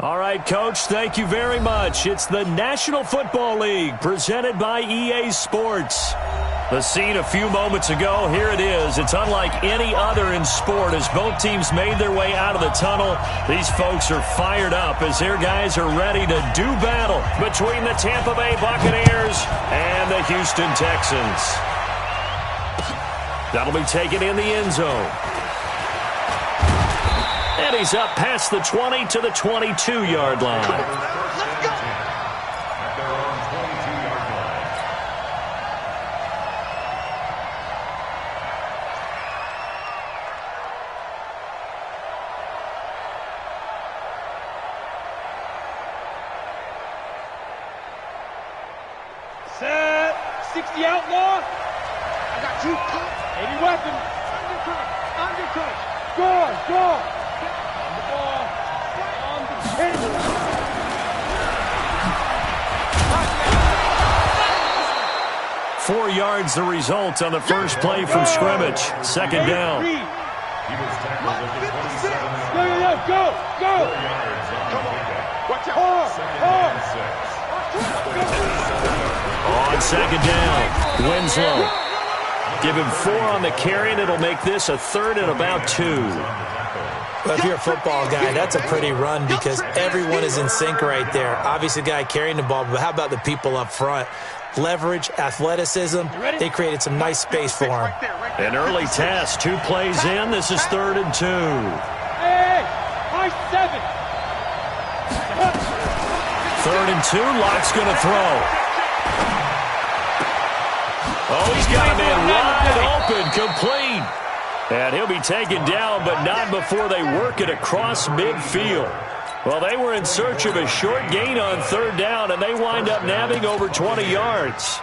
All right, Coach, thank you very much. It's the National Football League presented by EA Sports. The scene a few moments ago, here it is. It's unlike any other in sport as both teams made their way out of the tunnel. These folks are fired up as their guys are ready to do battle between the Tampa Bay Buccaneers and the Houston Texans. That'll be taken in the end zone. And he's up past the 20 to the 22-yard line. Let's go. Set. 60 outlaw. I got two. Heavy weapon. Undercut. Score. On the ball. On the pin. 4 yards the result on the first play from scrimmage. Second down. Go. Watch out. On second down, Winslow. Give him 4 on the carry, and it'll make this a 3rd and about 2. Well, if you're a football guy, that's a pretty run because everyone is in sync right there. Obviously, the guy carrying the ball, but how about the people up front? Leverage, athleticism, they created some nice space for him. An early test, 2 plays in. This is 3rd and 2. Hey, high 7. 3rd and 2, Locke's going to throw. Oh, he's got a man wide open, complete. And he'll be taken down, but not before they work it across midfield. Well, they were in search of a short gain on 3rd down, and they wind up nabbing over 20 yards.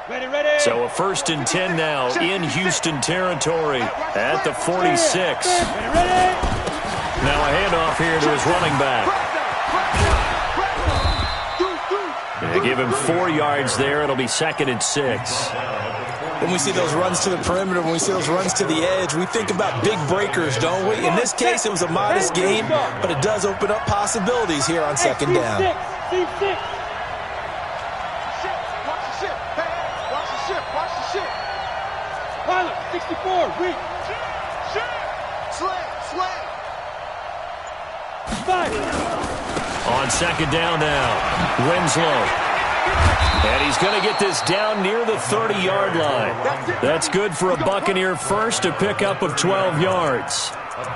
Ready. So a 1st and 10 now in Houston territory at the 46. Ready. Now a handoff here to his running back. They give him 4 yards there. It'll be 2nd and 6. When we see those runs to the perimeter, when we see those runs to the edge, we think about big breakers, don't we? In this case, it was a modest gain, but it does open up possibilities here on 2nd down. C6. Watch the ship. Pilot, 64, weak. Slam. 5. On 2nd down now, Winslow. And he's going to get this down near the 30-yard line. That's good for a Buccaneer first, a pickup of 12 yards.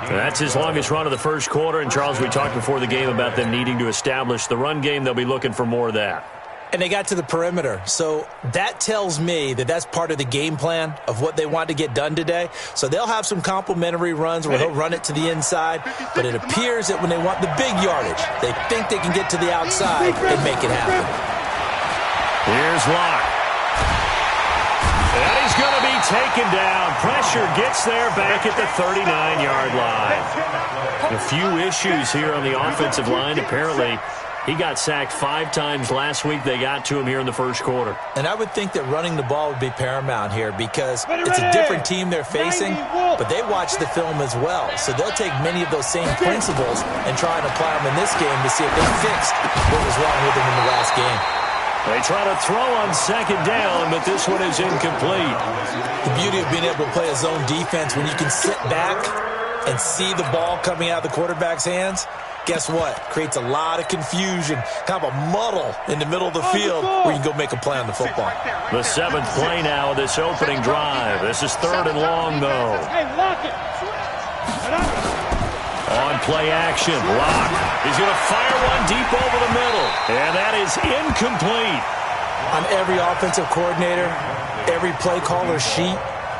That's his longest run of the first quarter. And, Charles, we talked before the game about them needing to establish the run game. They'll be looking for more of that. And they got to the perimeter. So that tells me that that's part of the game plan of what they want to get done today. So they'll have some complementary runs where he'll run it to the inside. But it appears that when they want the big yardage, they think they can get to the outside and make it happen. Here's Locke. And he's going to be taken down. Pressure gets there back at the 39-yard line. A few issues here on the offensive line. Apparently, he got sacked 5 times last week. They got to him here in the first quarter. And I would think that running the ball would be paramount here because it's a different team they're facing, but they watch the film as well. So they'll take many of those same principles and try and apply them in this game to see if they fixed what was wrong with them in the last game. They try to throw on 2nd down, but this one is incomplete. The beauty of being able to play a zone defense when you can sit back and see the ball coming out of the quarterback's hands, guess what? Creates a lot of confusion, kind of a muddle in the middle of the field where you can go make a play on the football. The 7th play now of this opening drive. This is 3rd and long, though. Hey, lock it. On play action, Locke. He's going to fire one deep over the middle. And that is incomplete. On every offensive coordinator, every play caller sheet,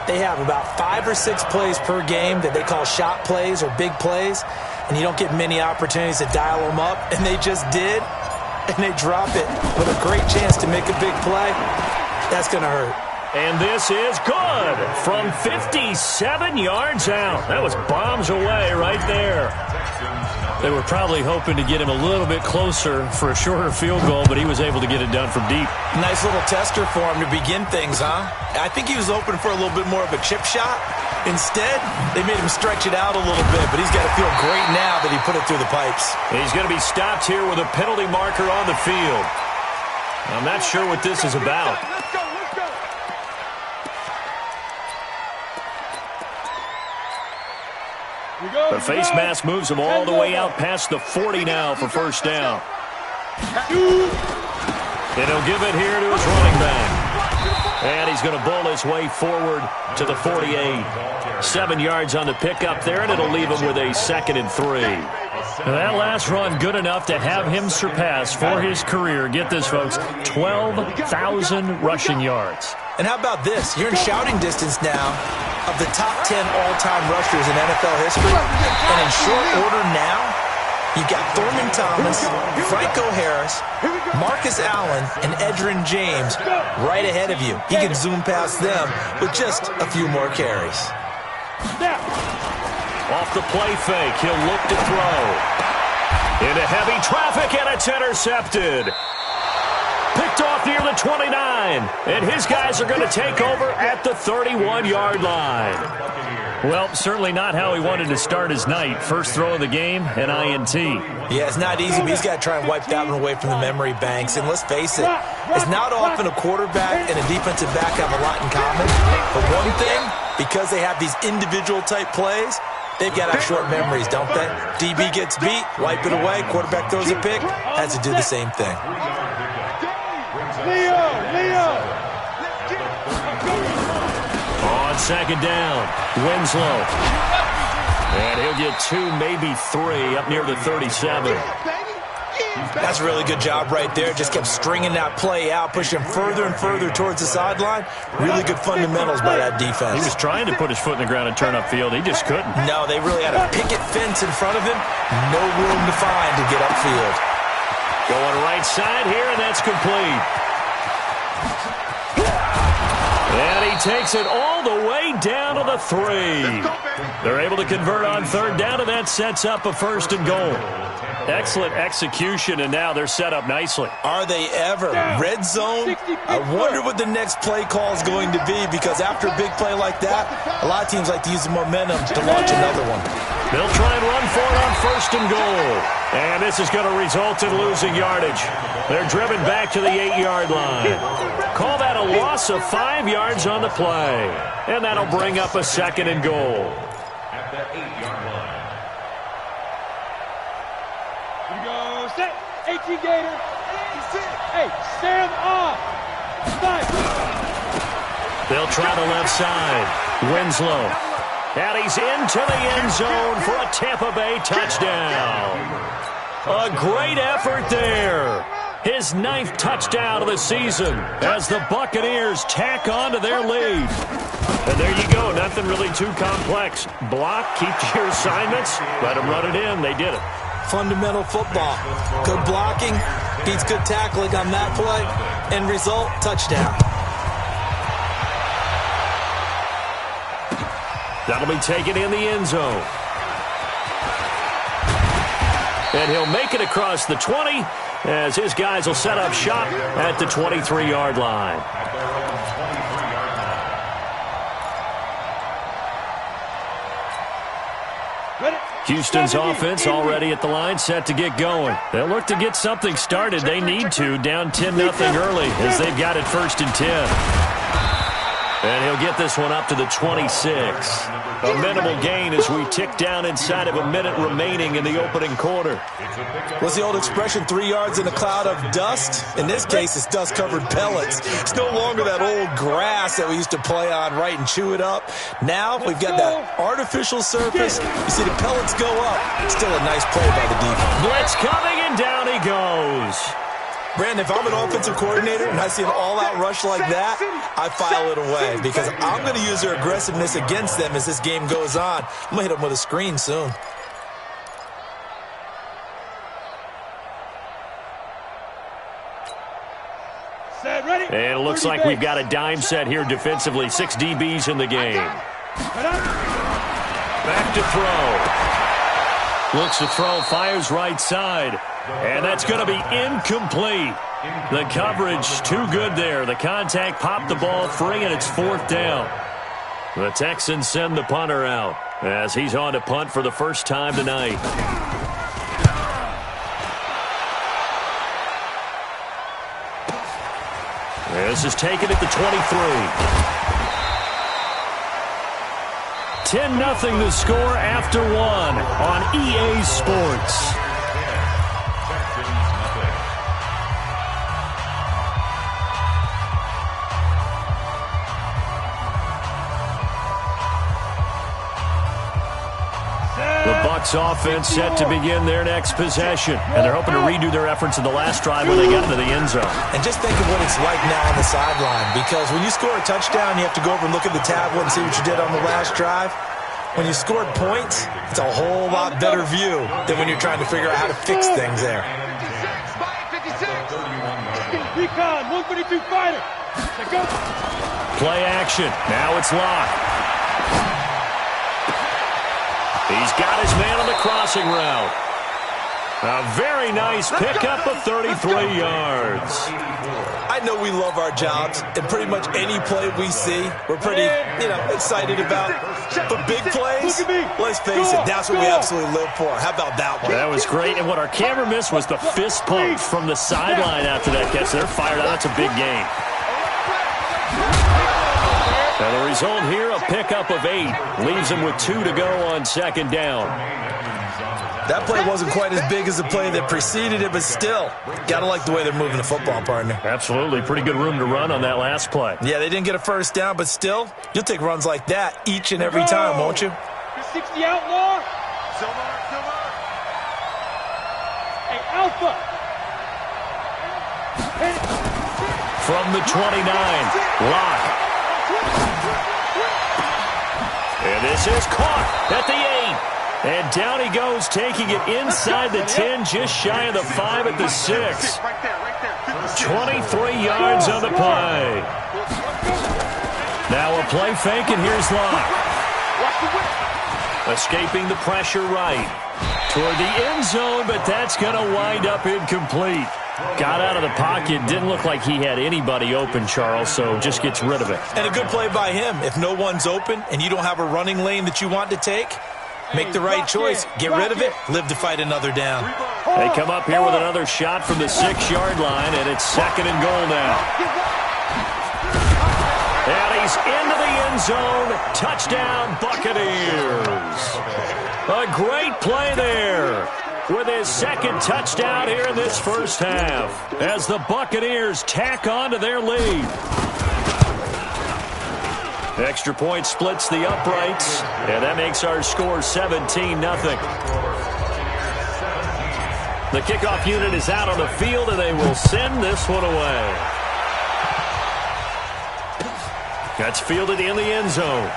they have about 5 or 6 plays per game that they call shot plays or big plays. And you don't get many opportunities to dial them up. And they just did. And they drop it with a great chance to make a big play. That's going to hurt. And this is good from 57 yards out. That was bombs away right there. They were probably hoping to get him a little bit closer for a shorter field goal, but he was able to get it done from deep. Nice little tester for him to begin things, huh? I think he was open for a little bit more of a chip shot, Instead, they made him stretch it out a little bit, but he's got to feel great now that he put it through the pipes. He's going to be stopped here with a penalty marker on the field. I'm not sure what this is about. Let's go. The face mask moves him all the way out past the 40 now for first down. And he'll give it here to his running back. And he's going to bull his way forward to the 48. 7 yards on the pickup there, and it'll leave him with a 2nd and 3. That last run good enough to have him surpass for his career. Get this, folks, 12,000 rushing yards. And how about this? You're in shouting distance now of the top 10 all-time rushers in NFL history. And in short order now, you've got Thurman Thomas, Franco Harris, Marcus Allen, and Edgerrin James right ahead of you. He can zoom past them with just a few more carries. Off the play fake, he'll look to throw. Into heavy traffic, and it's intercepted. Picked off near the 29, and his guys are going to take over at the 31-yard line. Well, certainly not how he wanted to start his night. First throw of the game, an INT. Yeah, it's not easy, but he's got to try and wipe that one away from the memory banks. And let's face it, it's not often a quarterback and a defensive back have a lot in common. But one thing, because they have these individual-type plays, they've got to have short memories, don't they? DB gets beat, wipe it away, quarterback throws a pick, has to do the same thing. Leo! On second down, Winslow. And he'll get 2, maybe 3, up near the 37. That's a really good job right there. Just kept stringing that play out, pushing further and further towards the sideline. Really good fundamentals by that defense. He was trying to put his foot in the ground and turn upfield. He just couldn't. No, they really had a picket fence in front of him. No room to find to get upfield. Going right side here, and that's complete. And he takes it all the way down to the 3. They're able to convert on third down, and that sets up a 1st and goal. Excellent execution, and now they're set up nicely. Are they ever? Red zone? I wonder what the next play call is going to be, because after a big play like that, a lot of teams like to use the momentum to launch another one. They'll try and run for it on 1st and goal. And this is going to result in losing yardage. They're driven back to the 8-yard line. Call that a loss of 5 yards on the play. And that'll bring up a 2nd and goal. At the 8-yard line. Here we go. Set. 18 Gator. Hey, stand off. Nice. They'll try the left side. Winslow. And he's into the end zone for a Tampa Bay touchdown. A great effort there. His 9th touchdown of the season as the Buccaneers tack on to their lead. And there you go. Nothing really too complex. Block, keep to your assignments, let them run it in. They did it. Fundamental football. Good blocking beats good tackling on that play. End result, touchdown. That'll be taken in the end zone. And he'll make it across the 20 as his guys will set up shop at the 23-yard line. Houston's offense already at the line, set to get going. They'll look to get something started. They need to, down 10-0 early as they've got it 1st and 10. And he'll get this one up to the 26. A minimal gain as we tick down inside of a minute remaining in the opening quarter. What's the old expression, 3 yards in a cloud of dust? In this case, it's dust-covered pellets. It's no longer that old grass that we used to play on, right, and chew it up. Now we've got that artificial surface. You see the pellets go up. Still a nice play by the defense. Blitz coming, and down he goes. Brandon, if I'm an offensive coordinator and I see an all-out rush like that, I file it away because I'm going to use their aggressiveness against them as this game goes on. I'm going to hit them with a screen soon. And it looks like we've got a dime set here defensively. 6 DBs in the game. Back to throw. Looks to throw, fires right side. And that's going to be incomplete. The coverage too good there. The contact popped the ball free, and it's 4th down. The Texans send the punter out as he's on to punt for the first time tonight. This is taken at the 23. 10-0 the score after one on EA Sports. Offense set to begin their next possession, and they're hoping to redo their efforts in the last drive when they got into the end zone. And just think of what it's like now on the sideline, because when you score a touchdown, you have to go over and look at the tablet and see what you did on the last drive. When you scored points, it's a whole lot better view than when you're trying to figure out how to fix things there. Recon, 132 fighter. Play action. Now it's locked. He's got his man on the crossing route. A very nice pickup of 33 yards. I know we love our jobs, and pretty much any play we see, we're pretty, excited about. But big plays, let's face it, that's what we absolutely live for. How about that one? That was great, and what our camera missed was the fist pump from the sideline after that catch. They're fired out. That's a big game. And the result here, a pickup of 8. Leaves them with 2 to go on second down. That play wasn't quite as big as the play that preceded it, but still, got to like the way they're moving the football, partner. Absolutely. Pretty good room to run on that last play. Yeah, they didn't get a first down, but still, you'll take runs like that each and every time, won't you? 60 outlaw. Hey, Alpha. From the 29, Locke. And this is caught at the 8. And down he goes, taking it inside the 10, just shy of the 5 at the 6. 23 yards on the play. Now a play fake, and here's Locke. Escaping the pressure right. Toward the end zone, but that's going to wind up incomplete. Got out of the pocket. Didn't look like he had anybody open, Charles, so just gets rid of it. And a good play by him. If no one's open and you don't have a running lane that you want to take, make the right choice. Get rid of it. Live to fight another down. They come up here with another shot from the 6-yard line, and it's 2nd and goal now. And he's into the end zone. Touchdown, Buccaneers. A great play there with his 2nd touchdown here in this first half as the Buccaneers tack on to their lead. Extra point splits the uprights, and that makes our score 17-0. The kickoff unit is out on the field, and they will send this one away. That's fielded in the end zone.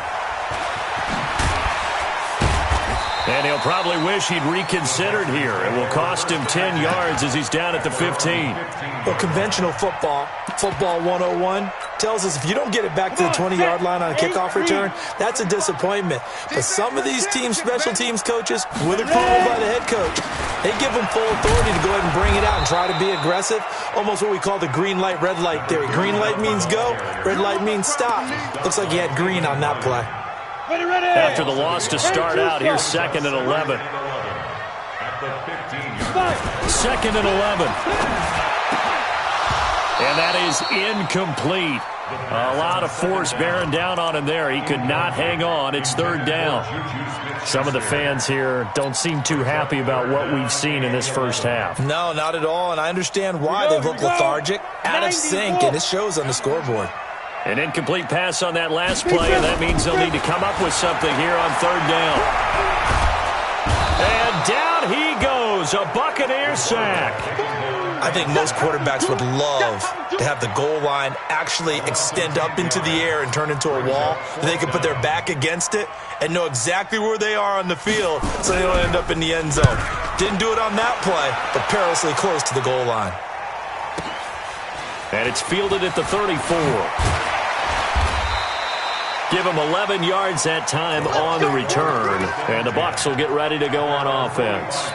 And he'll probably wish he'd reconsidered here. It will cost him 10 yards as he's down at the 15. Well, conventional football 101, tells us if you don't get it back to the 20-yard line on a kickoff return, that's a disappointment. But some of these teams, special teams coaches, with approval by the head coach, they give them full authority to go ahead and bring it out and try to be aggressive. Almost what we call the green light, red light theory. Green light means go, red light means stop. Looks like he had green on that play. Ready. After the loss to start out, here's 2nd and 11. 2nd and 11. And that is incomplete. A lot of force bearing down on him there. He could not hang on. It's 3rd down. Some of the fans here don't seem too happy about what we've seen in this first half. No, not at all, and I understand why. They look lethargic, out of sync, and it shows on the scoreboard. An incomplete pass on that last play, and that means they'll need to come up with something here on 3rd down. And down he goes, a Buccaneer sack. I think most quarterbacks would love to have the goal line actually extend up into the air and turn into a wall. They can put their back against it and know exactly where they are on the field so they don't end up in the end zone. Didn't do it on that play, but perilously close to the goal line. And it's fielded at the 34. Give him 11 yards that time on the return. And the Bucs will get ready to go on offense.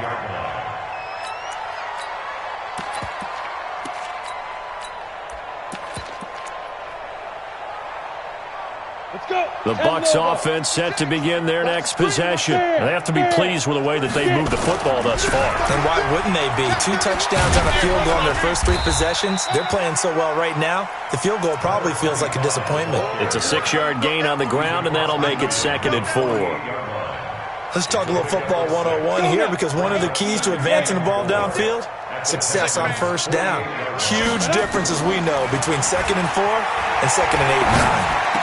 Let's go. The Bucs offense set to begin their next possession. They have to be pleased with the way that they moved the football thus far. And why wouldn't they be? 2 touchdowns on a field goal in their first 3 possessions. They're playing so well right now, the field goal probably feels like a disappointment. It's a 6-yard gain on the ground, and that'll make it 2nd and 4. Let's talk a little football 101 here, because one of the keys to advancing the ball downfield, success on first down. Huge difference, as we know, between 2nd and 4 and 2nd and 8 and 9.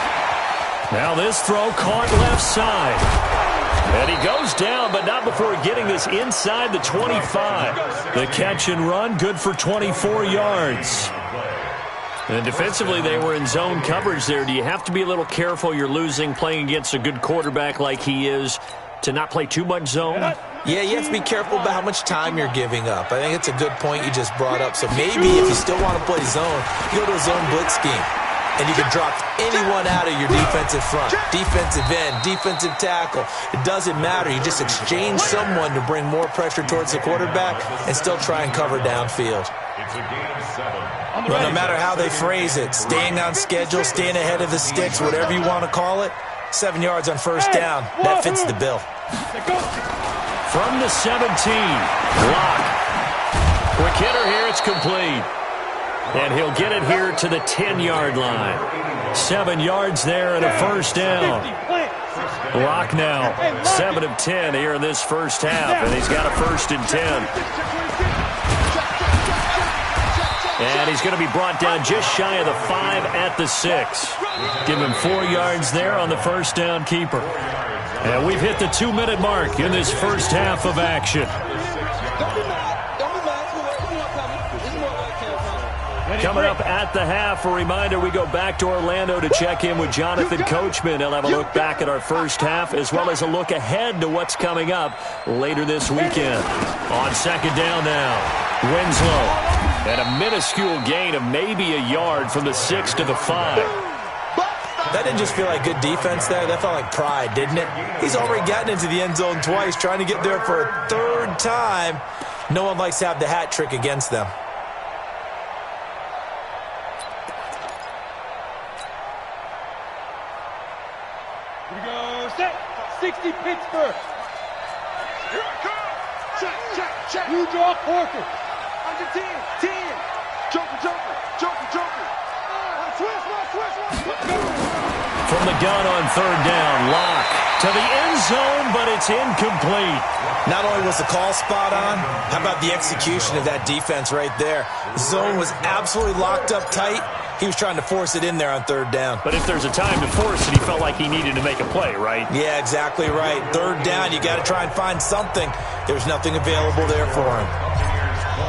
Now this throw caught left side. And he goes down, but not before getting this inside the 25. The catch and run, good for 24 yards. And defensively, they were in zone coverage there. Do you have to be a little careful? You're losing, playing against a good quarterback like he is, to not play too much zone? Yeah, you have to be careful about how much time you're giving up. I think it's a good point you just brought up. So maybe if you still want to play zone, you go to a zone blitz scheme. And you can drop anyone out of your defensive front, defensive end, defensive tackle. It doesn't matter. You just exchange someone to bring more pressure towards the quarterback and still try and cover downfield. Well, no matter how they phrase it, staying on schedule, staying ahead of the sticks, whatever you want to call it, 7 yards on first down, that fits the bill. From the 17, block. Quick hitter here, it's complete. And he'll get it here to the 10-yard line. 7 yards there and a first down. Block now, 7 of 10 here in this first half, and he's got a 1st and 10. And he's going to be brought down just shy of the 5 at the 6. Give him 4 yards there on the first down keeper. And we've hit the 2-minute mark in this first half of action. Coming up at the half, a reminder, we go back to Orlando to check in with Jonathan Coachman. He'll have a look back at our first half, as well as a look ahead to what's coming up later this weekend. On second down now, Winslow. And a minuscule gain of maybe a yard from the 6 to the 5. That didn't just feel like good defense there. That felt like pride, didn't it? He's already gotten into the end zone twice, trying to get there for a 3rd time. No one likes to have the hat trick against them. Here we go, set, 60 Pittsburgh. Here I come. Check. New draw, Porter. Under 10. Joker. Switch. From the gun on 3rd down, Locke to the end zone, but it's incomplete. Not only was the call spot on, how about the execution of that defense right there? The zone was absolutely locked up tight. He was trying to force it in there on 3rd down. But if there's a time to force it, he felt like he needed to make a play, right? Yeah, exactly right. 3rd down, you got to try and find something. There's nothing available there for him.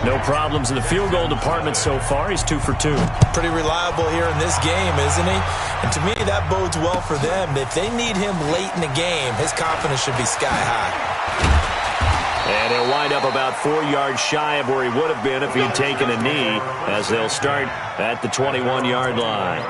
No problems in the field goal department so far. He's 2 for 2. Pretty reliable here in this game, isn't he? And to me, that bodes well for them. If they need him late in the game, his confidence should be sky high. And he'll wind up about 4 yards shy of where he would have been if he'd taken a knee, as they'll start at the 21-yard line.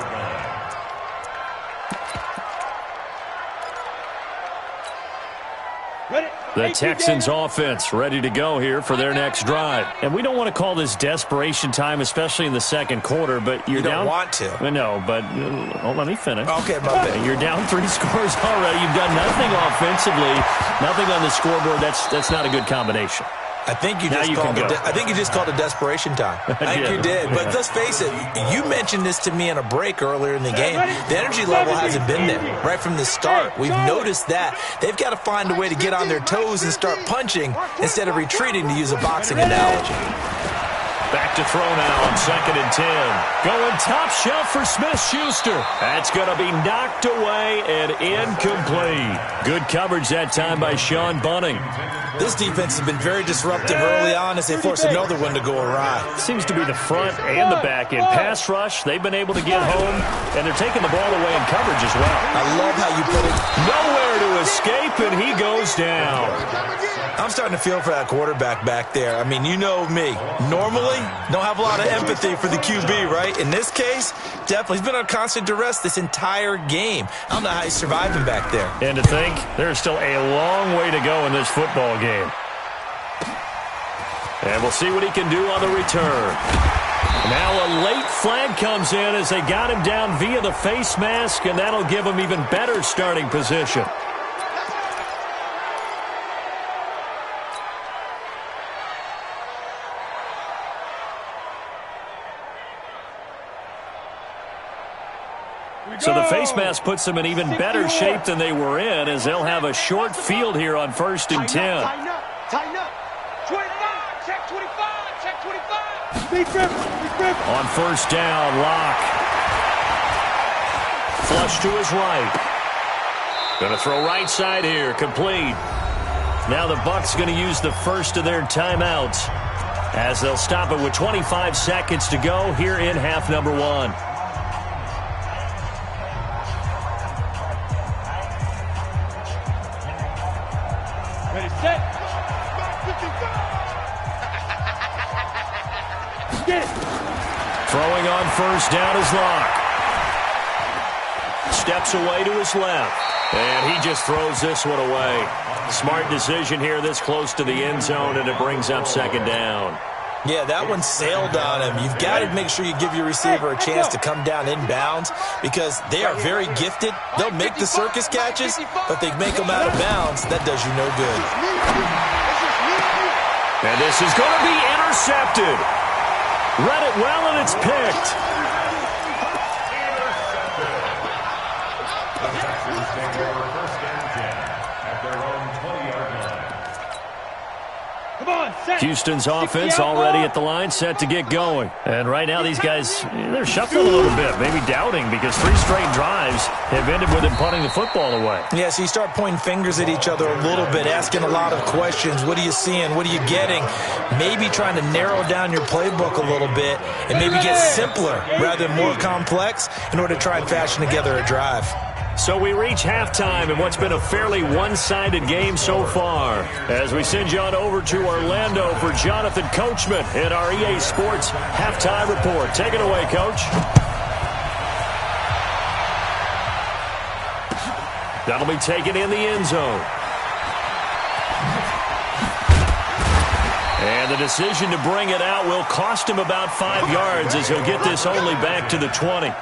The Texans offense ready to go here for their next drive. And we don't want to call this desperation time, especially in the second quarter, but you're down. You don't want to. No, but let me finish. Okay, my bad. You're down 3 scores already. You've done nothing offensively, nothing on the scoreboard. That's not a good combination. I think you just called it desperation time. I think you did. But let's face it, you mentioned this to me in a break earlier in the game. The energy level hasn't been there right from the start. We've noticed that. They've got to find a way to get on their toes and start punching instead of retreating, to use a boxing analogy. Back to throw now on 2nd and 10. Going top shelf for Smith-Schuster. That's going to be knocked away and incomplete. Good coverage that time by Sean Bunting. This defense has been very disruptive early on as they force another one to go awry. Seems to be the front and the back end. Pass rush, they've been able to get home, and they're taking the ball away in coverage as well. I love how you put it. Nowhere to escape, and he goes down. I'm starting to feel for that quarterback back there. I mean, you know me. Normally, don't have a lot of empathy for the QB, right? In this case, definitely. He's been on constant duress this entire game. I don't know how he's surviving back there. And to think, there's still a long way to go in this football game. And we'll see what he can do on the return. Now a late flag comes in as they got him down via the face mask, and that'll give him even better starting position. So the face mask puts them in even better shape than they were in, as they'll have a short field here on 1st and 10. Tighten up, tighten up. 25, check 25, check 25. Be grip. On 1st down, Locke. Flush to his right. Going to throw right side here, complete. Now the Bucs going to use the first of their timeouts, as they'll stop it with 25 seconds to go here in half number 1. Ready, set. Get it. Throwing on 1st down is Locke. Steps away to his left. And he just throws this one away. Smart decision here this close to the end zone, and it brings up 2nd down. Yeah, that one sailed on him. You've got to make sure you give your receiver a chance to come down inbounds because they are very gifted. They'll make the circus catches, but they make them out of bounds. That does you no good. And this is going to be intercepted. Read it well, and it's picked. Houston's offense already at the line, set to get going. And right now these guys, they're shuffling a little bit, maybe doubting, because 3 straight drives have ended with him punting the football away. Yeah, so you start pointing fingers at each other a little bit, asking a lot of questions. What are you seeing? What are you getting? Maybe trying to narrow down your playbook a little bit and maybe get simpler rather than more complex in order to try and fashion together a drive. So we reach halftime in what's been a fairly one-sided game so far, as we send you on over to Orlando for Jonathan Coachman in our EA Sports Halftime Report. Take it away, Coach. That'll be taken in the end zone. And the decision to bring it out will cost him about 5 yards, as he'll get this only back to the 20.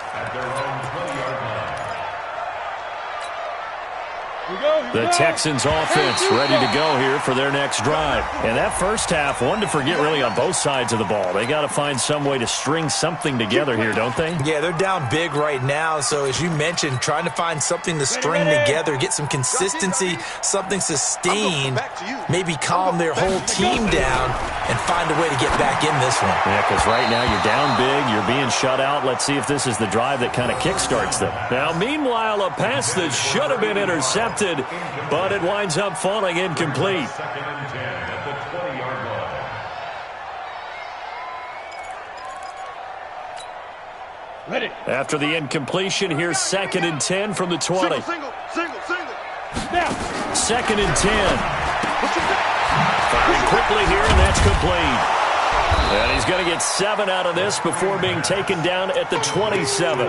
The Texans offense ready to go here for their next drive. And that first half, one to forget really on both sides of the ball. They got to find some way to string something together here, don't they? Yeah, they're down big right now. So as you mentioned, trying to find something to string together, get some consistency, something sustained, maybe calm their whole team down and find a way to get back in this one. Yeah, because right now you're down big, you're being shut out. Let's see if this is the drive that kind of kickstarts them. Now, meanwhile, a pass that should have been intercepted, but it winds up falling incomplete. Ready. After the incompletion, here's 2nd and 10 from the 20. Single. Now. 2nd and 10. Firing quickly here, and that's complete. And he's going to get 7 out of this before being taken down at the 27.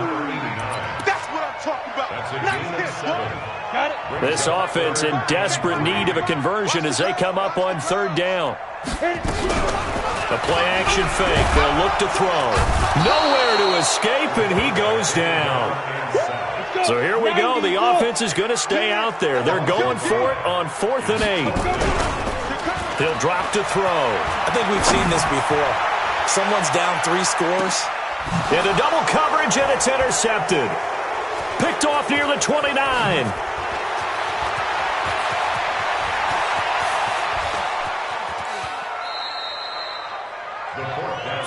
That's what I'm talking about. Nice hit. Got it. This offense in desperate need of a conversion as they come up on 3rd down. The play-action fake. They'll look to throw. Nowhere to escape, and he goes down. So here we go. The offense is going to stay out there. They're going for it on 4th and 8. He'll drop to throw. I think we've seen this before. Someone's down 3 scores. Into double coverage, and it's intercepted. Picked off near the 29.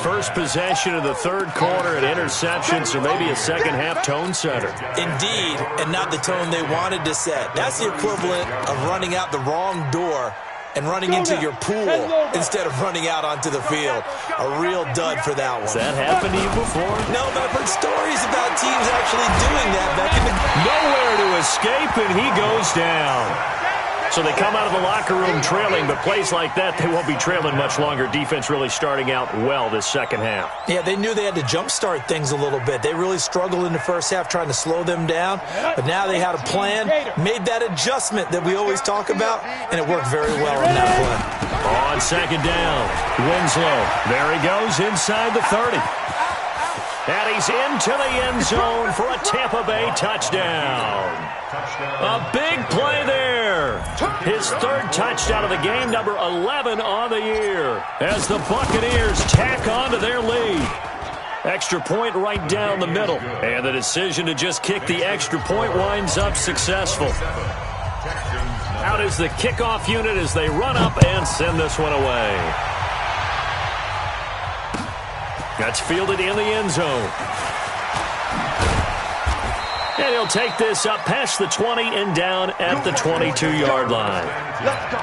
First possession of the 3rd quarter, an interception, so maybe a second-half tone setter. Indeed, and not the tone they wanted to set. That's the equivalent of running out the wrong door and running into your pool instead of running out onto the field. A real dud for that one. Has that happened to you before? No, but I've heard stories about teams actually doing that back in the... Nowhere to escape, and he goes down. So they come out of the locker room trailing, but plays like that, they won't be trailing much longer. Defense really starting out well this second half. Yeah, they knew they had to jumpstart things a little bit. They really struggled in the first half trying to slow them down, but now they had a plan, made that adjustment that we always talk about, and it worked very well on that play. On second down, Winslow. There he goes inside the 30. And he's into the end zone for a Tampa Bay touchdown. A big play there. His third touchdown of the game, number 11 on the year, as the Buccaneers tack on to their lead. Extra point right down the middle. And the decision to just kick the extra point winds up successful. Out is the kickoff unit as they run up and send this one away. That's fielded in the end zone. And he'll take this up past the 20 and down at the 22-yard line. Let's go.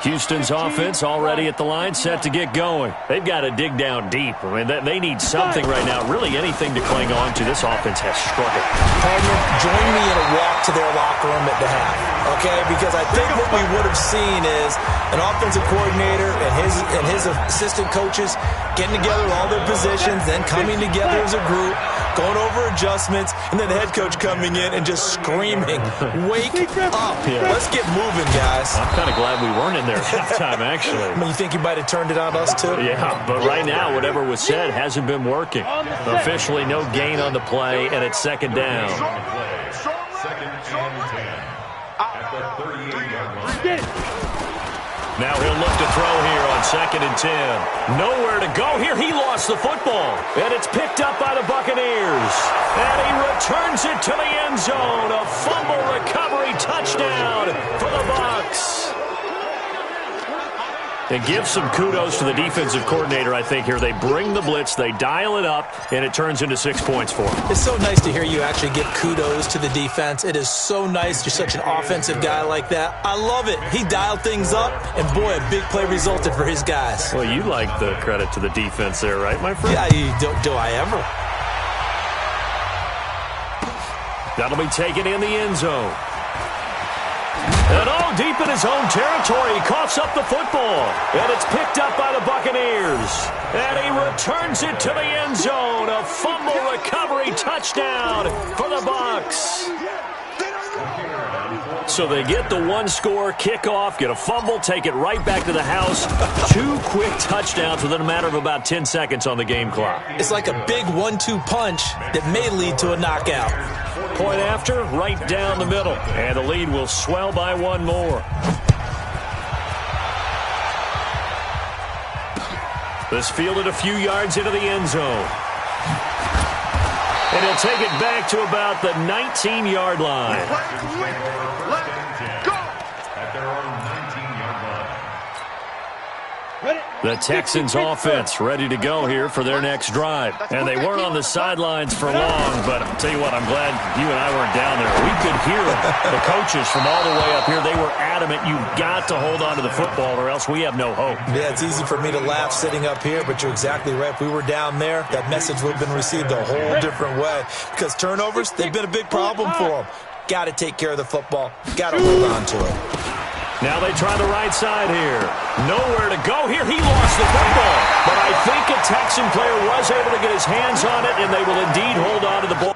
Houston's offense already at the line, set to get going. They've got to dig down deep. I mean, they need something right now, really anything to cling on to. This offense has struggled. Partner, join me in a walk to their locker room at the half, okay? Because I think what we would have seen is an offensive coordinator and his assistant coaches getting together all their positions, then coming together as a group, going over adjustments, and then the head coach coming in and just screaming, wake up. Yeah. Let's get moving, guys. I'm kind of glad we weren't in there at halftime, actually. I mean, you think you might have turned it on us, too? Yeah, but right now, whatever was said hasn't been working. Officially, no gain on the play, and it's second down. Second and 10 at the 38-yard line. Now he'll look to throw here on second and 10. Nowhere to go here. He lost the football. And it's picked up by the Buccaneers. And he returns it to the end zone. A fumble recovery touchdown for the Bucs. And give some kudos to the defensive coordinator, I think, here. They bring the blitz, they dial it up, and it turns into 6 points for them. It's so nice to hear you actually give kudos to the defense. It is so nice. You're such an offensive guy like that. I love it. He dialed things up, and boy, a big play resulted for his guys. Well, you like the credit to the defense there, right, my friend? Yeah, do I ever? That'll be taken in the end zone. And all deep in his own territory, he coughs up the football. And it's picked up by the Buccaneers. And he returns it to the end zone. A fumble recovery touchdown for the Bucs. So they get the one-score kickoff, get a fumble, take it right back to the house. 2 quick touchdowns within a matter of about 10 seconds on the game clock. It's like a big 1-2 punch that may lead to a knockout. Point after, right down the middle. And the lead will swell by one more. This fielded a few yards into the end zone. And he'll take it back to about the 19-yard line. At their own 19-yard line. The Texans offense ready to go here for their next drive. And they weren't on the sidelines for long, but I'll tell you what, I'm glad you and I weren't down there. We could hear the coaches from all the way up here. They were adamant, you've got to hold on to the football or else we have no hope. Yeah, it's easy for me to laugh sitting up here, but you're exactly right. If we were down there, that message would have been received a whole different way. Because turnovers, they've been a big problem for them. Got to take care of the football. Got to hold on to it. Now they try the right side here. Nowhere to go here. He lost the football. But I think a Texan player was able to get his hands on it, and they will indeed hold on to the ball.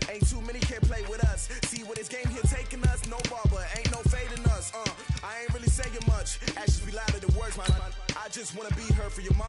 Ain't too many can play with us. See where this game here taking us? No barber, ain't no fading us. I ain't really saying much. Actions be louder than words, man. I just wanna be heard for your mom.